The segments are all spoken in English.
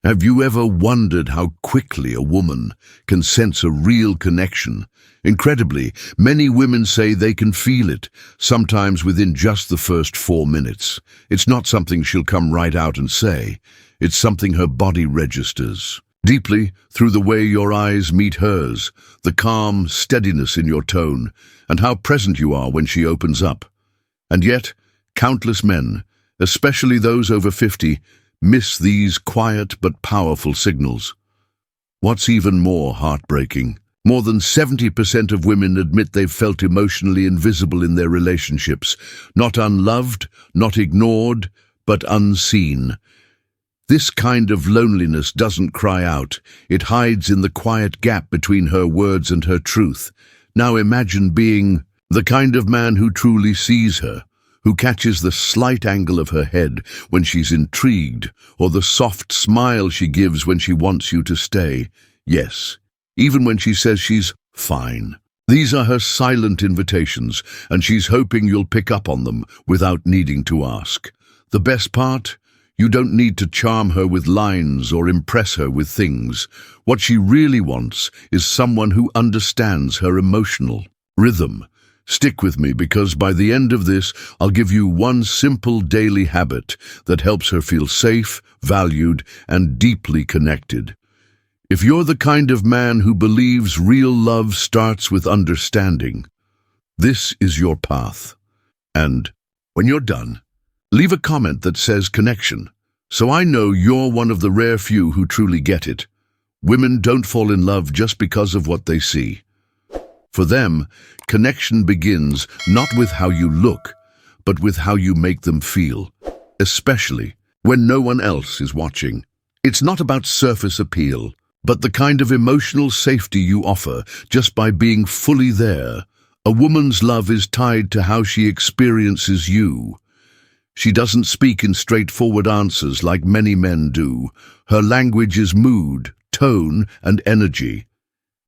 Have you ever wondered how quickly a woman can sense a real connection? Incredibly, many women say they can feel it, sometimes within just the first 4 minutes. It's not something she'll come right out and say. It's something her body registers. Deeply, through the way your eyes meet hers, the calm steadiness in your tone, and how present you are when she opens up. And yet, countless men, especially those over 50, miss these quiet but powerful signals. What's even more heartbreaking? More than 70% of women admit they've felt emotionally invisible in their relationships, not unloved, not ignored, but unseen. This kind of loneliness doesn't cry out. It hides in the quiet gap between her words and her truth. Now imagine being the kind of man who truly sees her, who catches the slight angle of her head when she's intrigued, or the soft smile she gives when she wants you to stay. Yes, even when she says she's fine. These are her silent invitations, and she's hoping you'll pick up on them without needing to ask. The best part? You don't need to charm her with lines or impress her with things. What she really wants is someone who understands her emotional rhythm. Stick with me, because by the end of this, I'll give you one simple daily habit that helps her feel safe, valued, and deeply connected. If you're the kind of man who believes real love starts with understanding, this is your path. And when you're done, leave a comment that says connection, so I know you're one of the rare few who truly get it. Women don't fall in love just because of what they see. For them, connection begins not with how you look, but with how you make them feel, especially when no one else is watching. It's not about surface appeal, but the kind of emotional safety you offer just by being fully there. A woman's love is tied to how she experiences you. She doesn't speak in straightforward answers like many men do. Her language is mood, tone, and energy.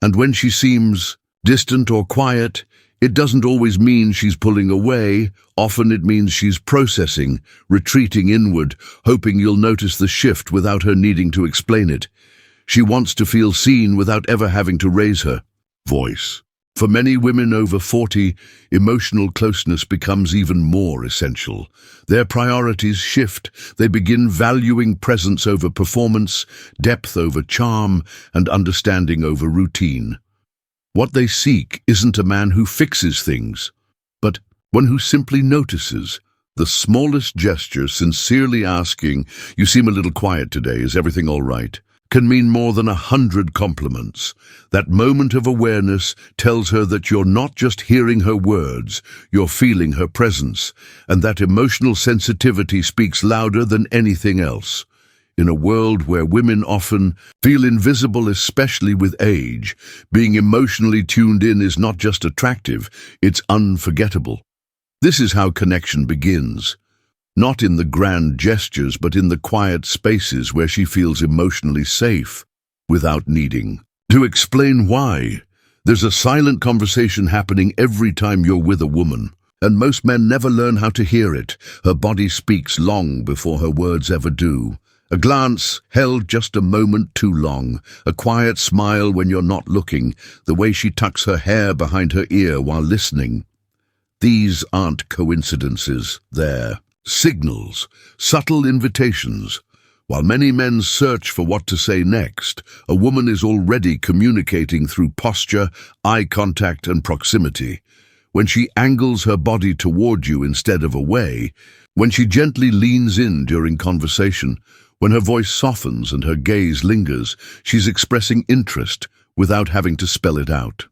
And when she seems distant or quiet, it doesn't always mean she's pulling away. Often it means she's processing, retreating inward, hoping you'll notice the shift without her needing to explain it. She wants to feel seen without ever having to raise her voice. For many women over 40, emotional closeness becomes even more essential. Their priorities shift. They begin valuing presence over performance, depth over charm, and understanding over routine. What they seek isn't a man who fixes things, but one who simply notices the smallest gesture, sincerely asking, "You seem a little quiet today, is everything all right?" can mean more than 100 compliments. That moment of awareness tells her that you're not just hearing her words, you're feeling her presence, and that emotional sensitivity speaks louder than anything else. In a world where women often feel invisible, especially with age, being emotionally tuned in is not just attractive, it's unforgettable. This is how connection begins. Not in the grand gestures, but in the quiet spaces where she feels emotionally safe, without needing to explain why. There's a silent conversation happening every time you're with a woman, and most men never learn how to hear it. Her body speaks long before her words ever do. A glance held just a moment too long, a quiet smile when you're not looking, the way she tucks her hair behind her ear while listening. These aren't coincidences, they're signals, subtle invitations. While many men search for what to say next, a woman is already communicating through posture, eye contact, and proximity. When she angles her body toward you instead of away, when she gently leans in during conversation, when her voice softens and her gaze lingers, she's expressing interest without having to spell it out.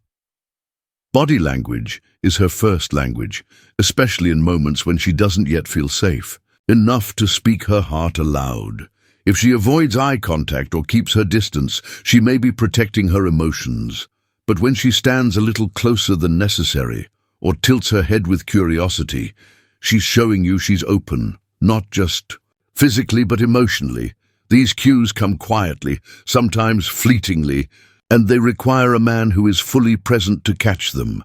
Body language is her first language, especially in moments when she doesn't yet feel safe enough to speak her heart aloud. If she avoids eye contact or keeps her distance, she may be protecting her emotions. But when she stands a little closer than necessary, or tilts her head with curiosity, she's showing you she's open, not just physically but emotionally. These cues come quietly, sometimes fleetingly, and they require a man who is fully present to catch them.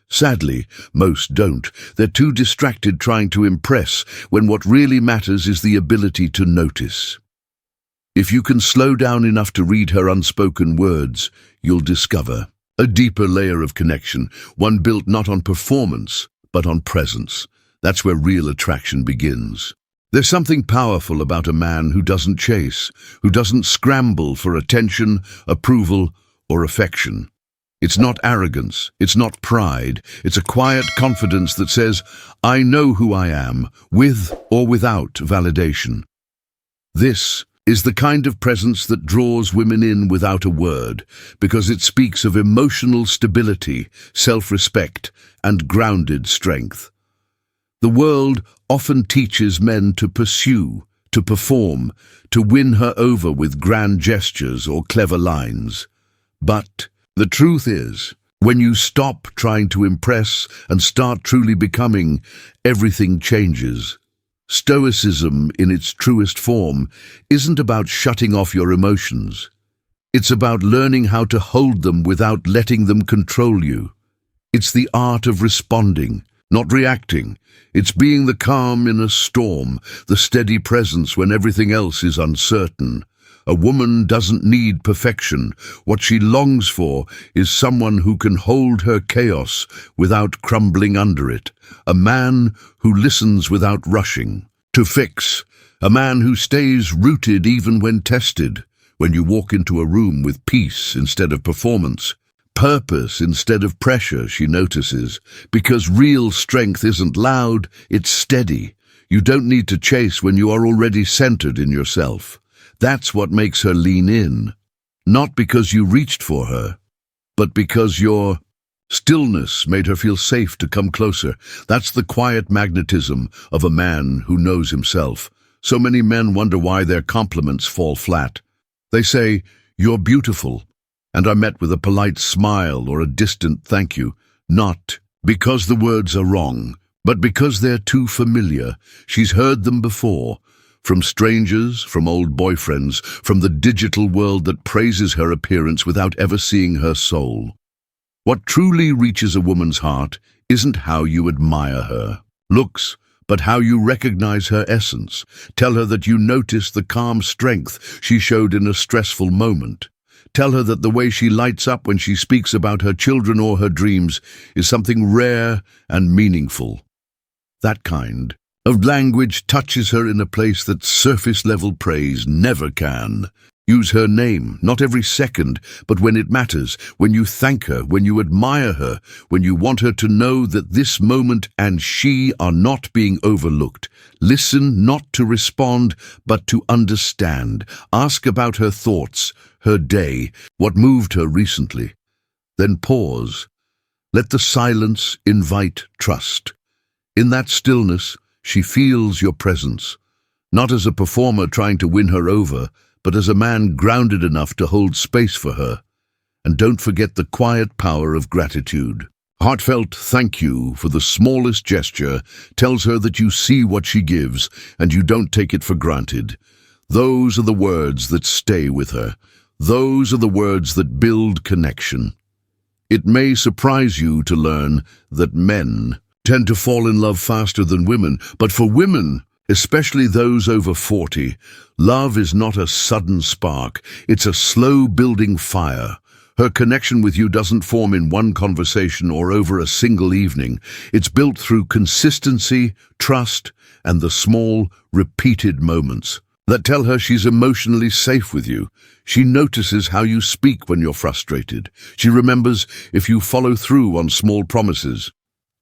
Sadly, most don't. They're too distracted trying to impress, when what really matters is the ability to notice. If you can slow down enough to read her unspoken words, you'll discover a deeper layer of connection, one built not on performance, but on presence. That's where real attraction begins. There's something powerful about a man who doesn't chase, who doesn't scramble for attention, approval, or affection. It's not arrogance, it's not pride, it's a quiet confidence that says, I know who I am, with or without validation. This is the kind of presence that draws women in without a word, because it speaks of emotional stability, self-respect, and grounded strength. The world often teaches men to pursue, to perform, to win her over with grand gestures or clever lines. But the truth is, when you stop trying to impress and start truly becoming, everything changes. Stoicism, in its truest form, isn't about shutting off your emotions. It's about learning how to hold them without letting them control you. It's the art of responding, not reacting. It's being the calm in a storm, the steady presence when everything else is uncertain. A woman doesn't need perfection. What she longs for is someone who can hold her chaos without crumbling under it. A man who listens without rushing to fix. A man who stays rooted even when tested. When you walk into a room with peace instead of performance, purpose instead of pressure, she notices. Because real strength isn't loud, it's steady. You don't need to chase when you are already centered in yourself. That's what makes her lean in. Not because you reached for her, but because your stillness made her feel safe to come closer. That's the quiet magnetism of a man who knows himself. So many men wonder why their compliments fall flat. They say, "You're beautiful," and are met with a polite smile or a distant thank you. Not because the words are wrong, but because they're too familiar. She's heard them before. From strangers, from old boyfriends, from the digital world that praises her appearance without ever seeing her soul. What truly reaches a woman's heart isn't how you admire her looks, but how you recognize her essence. Tell her that you notice the calm strength she showed in a stressful moment. Tell her that the way she lights up when she speaks about her children or her dreams is something rare and meaningful. That kind of language touches her in a place that surface-level praise never can. Use her name, not every second, but when it matters, when you thank her, when you admire her, when you want her to know that this moment and she are not being overlooked. Listen not to respond, but to understand. Ask about her thoughts, her day, what moved her recently. Then pause. Let the silence invite trust. In that stillness, she feels your presence, not as a performer trying to win her over, but as a man grounded enough to hold space for her. And don't forget the quiet power of gratitude. Heartfelt thank you for the smallest gesture tells her that you see what she gives and you don't take it for granted. Those are the words that stay with her. Those are the words that build connection. It may surprise you to learn that men tend to fall in love faster than women, but for women, especially those over 40, love is not a sudden spark, it's a slow-building fire. Her connection with you doesn't form in one conversation or over a single evening. It's built through consistency, trust, and the small, repeated moments that tell her she's emotionally safe with you. She notices how you speak when you're frustrated. She remembers if you follow through on small promises.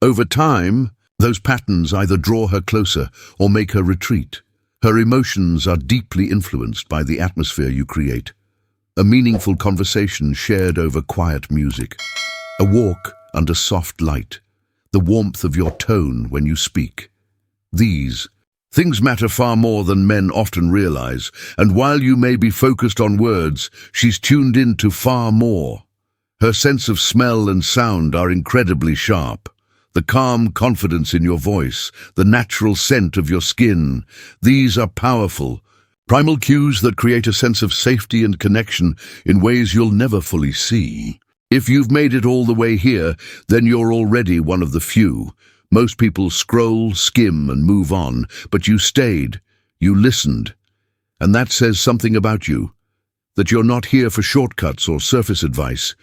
Over time, those patterns either draw her closer or make her retreat. Her emotions are deeply influenced by the atmosphere you create. A meaningful conversation shared over quiet music. A walk under soft light. The warmth of your tone when you speak. These things matter far more than men often realize, and while you may be focused on words, she's tuned in to far more. Her sense of smell and sound are incredibly sharp. The calm confidence in your voice, the natural scent of your skin, these are powerful, primal cues that create a sense of safety and connection in ways you'll never fully see. If you've made it all the way here, then you're already one of the few. Most people scroll, skim, and move on, but you stayed, you listened, And that says something about you, that you're not here for shortcuts or surface advice.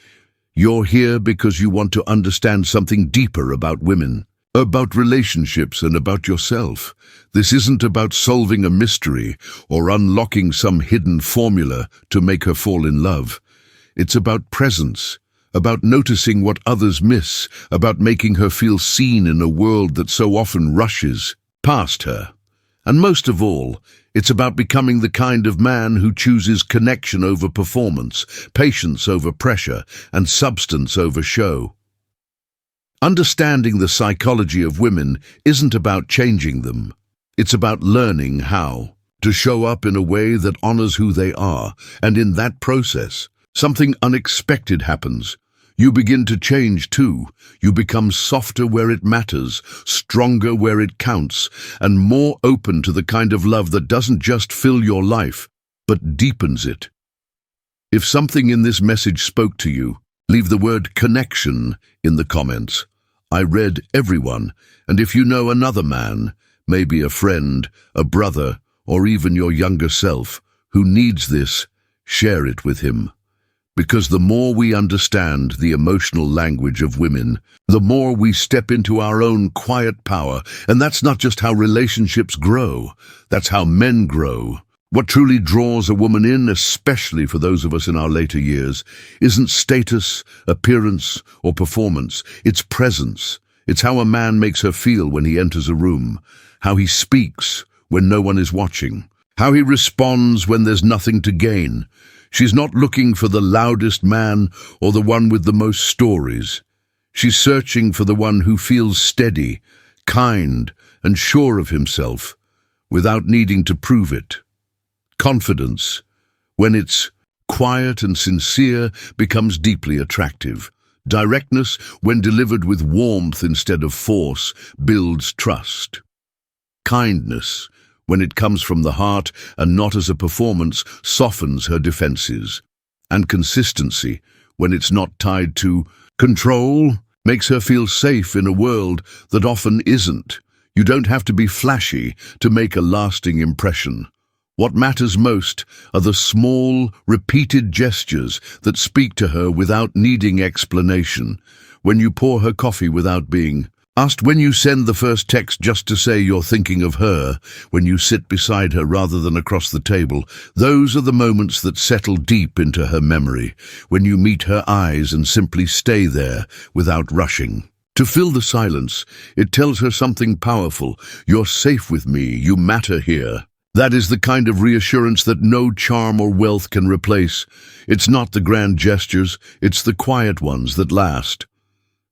You're here because you want to understand something deeper about women, about relationships, and about yourself. This isn't about solving a mystery or unlocking some hidden formula to make her fall in love. It's about presence, about noticing what others miss, about making her feel seen in a world that so often rushes past her. And most of all, it's about becoming the kind of man who chooses connection over performance, patience over pressure, and substance over show. Understanding the psychology of women isn't about changing them. It's about learning how to show up in a way that honors who they are, and in that process, something unexpected happens. You begin to change too. You become softer where it matters, stronger where it counts, and more open to the kind of love that doesn't just fill your life, but deepens it. If something in this message spoke to you, leave the word connection in the comments. I read everyone, and if you know another man, maybe a friend, a brother, or even your younger self, who needs this, share it with him. Because the more we understand the emotional language of women, the more we step into our own quiet power. And that's not just how relationships grow, that's how men grow. What truly draws a woman in, especially for those of us in our later years, isn't status, appearance, or performance. It's presence. It's how a man makes her feel when he enters a room, how he speaks when no one is watching, how he responds when there's nothing to gain. She's not looking for the loudest man or the one with the most stories. She's searching for the one who feels steady, kind, and sure of himself, without needing to prove it. Confidence, when it's quiet and sincere, becomes deeply attractive. Directness, when delivered with warmth instead of force, builds trust. Kindness, when it comes from the heart and not as a performance, softens her defenses. And consistency, when it's not tied to control, makes her feel safe in a world that often isn't. You don't have to be flashy to make a lasting impression. What matters most are the small, repeated gestures that speak to her without needing explanation. When you pour her coffee without being asked, when you send the first text just to say you're thinking of her, when you sit beside her rather than across the table, those are the moments that settle deep into her memory, when you meet her eyes and simply stay there without rushing. To fill the silence, it tells her something powerful. You're safe with me, you matter here. That is the kind of reassurance that no charm or wealth can replace. It's not the grand gestures, it's the quiet ones that last.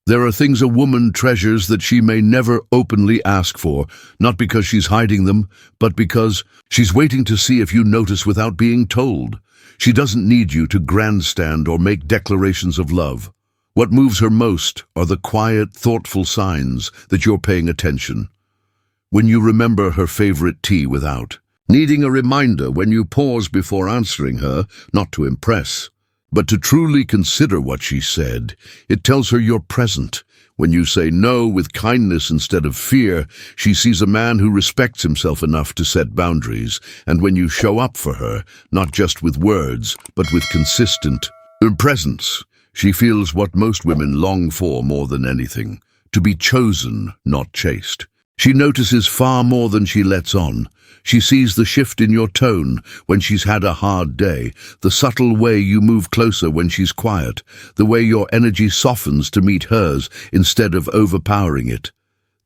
There are things a woman treasures that she may never openly ask for, not because she's hiding them, but because she's waiting to see if you notice without being told. She doesn't need you to grandstand or make declarations of love. What moves her most are the quiet, thoughtful signs that you're paying attention. When you remember her favorite tea without needing a reminder, when you pause before answering her, not to impress, but to truly consider what she said. It tells her you're present. When you say no with kindness instead of fear, she sees a man who respects himself enough to set boundaries. And when you show up for her, not just with words, but with consistent presence, she feels what most women long for more than anything: to be chosen, not chased. She notices far more than she lets on. She sees the shift in your tone when she's had a hard day, the subtle way you move closer when she's quiet, the way your energy softens to meet hers instead of overpowering it.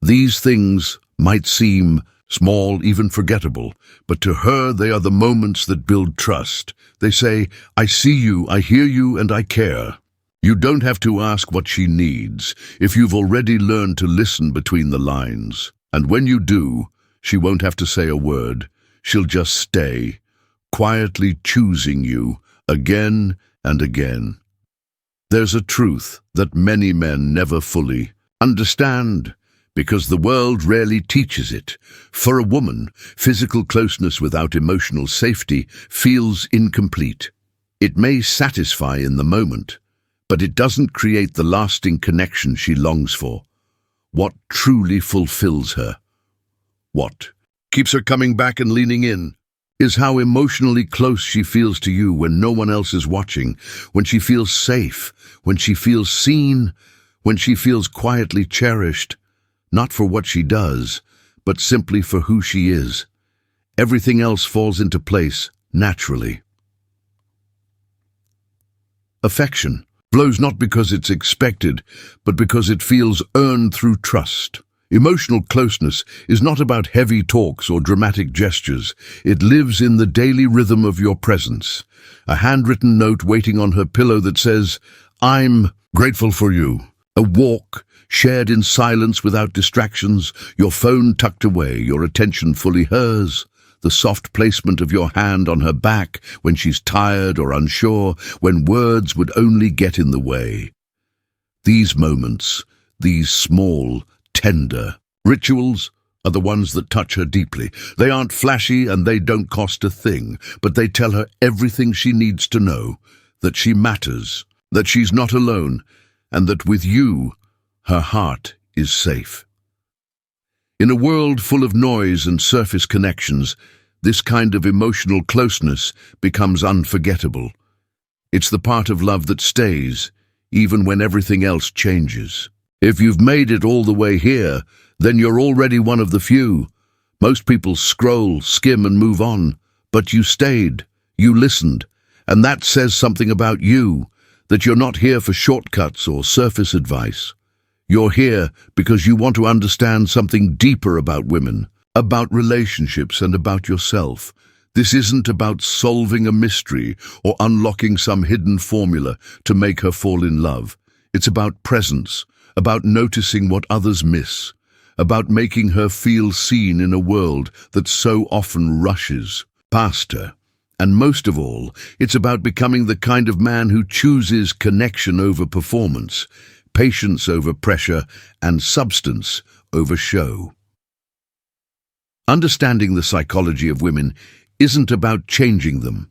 These things might seem small, even forgettable, but to her they are the moments that build trust. They say, I see you, I hear you, and I care. You don't have to ask what she needs if you've already learned to listen between the lines. And when you do, she won't have to say a word. She'll just stay, quietly choosing you again and again. There's a truth that many men never fully understand, because the world rarely teaches it. For a woman, physical closeness without emotional safety feels incomplete. It may satisfy in the moment, but it doesn't create the lasting connection she longs for. What truly fulfills her? What keeps her coming back and leaning in? is how emotionally close she feels to you when no one else is watching, when she feels safe, when she feels seen, when she feels quietly cherished, not for what she does, but simply for who she is. Everything else falls into place naturally. Affection flows not because it's expected, but because it feels earned through trust. Emotional closeness is not about heavy talks or dramatic gestures. It lives in the daily rhythm of your presence. A handwritten note waiting on her pillow that says, "I'm grateful for you." A walk shared in silence without distractions, your phone tucked away, your attention fully hers. The soft placement of your hand on her back when she's tired or unsure, when words would only get in the way. These moments, these small, tender rituals are the ones that touch her deeply. They aren't flashy and they don't cost a thing, but they tell her everything she needs to know, that she matters, that she's not alone, and that with you, her heart is safe. In a world full of noise and surface connections, this kind of emotional closeness becomes unforgettable. It's the part of love that stays, even when everything else changes. If you've made it all the way here, then you're already one of the few. Most people scroll, skim, and move on. But you stayed, you listened, and that says something about you, that you're not here for shortcuts or surface advice. You're here because you want to understand something deeper about women, about relationships, and about yourself. This isn't about solving a mystery or unlocking some hidden formula to make her fall in love. It's about presence, about noticing what others miss, about making her feel seen in a world that so often rushes past her. And most of all, it's about becoming the kind of man who chooses connection over performance, patience over pressure, and substance over show. Understanding the psychology of women isn't about changing them.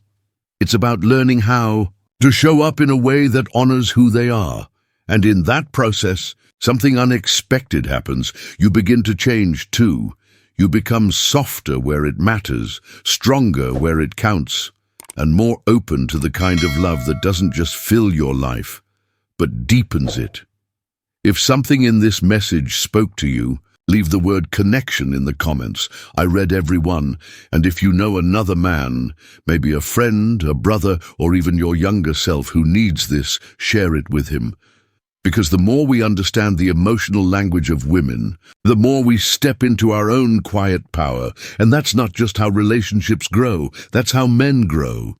It's about learning how to show up in a way that honors who they are. And in that process, something unexpected happens. You begin to change too. You become softer where it matters, stronger where it counts, and more open to the kind of love that doesn't just fill your life, but deepens it. If something in this message spoke to you, leave the word connection in the comments. I read every one, and if you know another man, maybe a friend, a brother, or even your younger self who needs this, share it with him. Because the more we understand the emotional language of women, the more we step into our own quiet power. And that's not just how relationships grow, that's how men grow.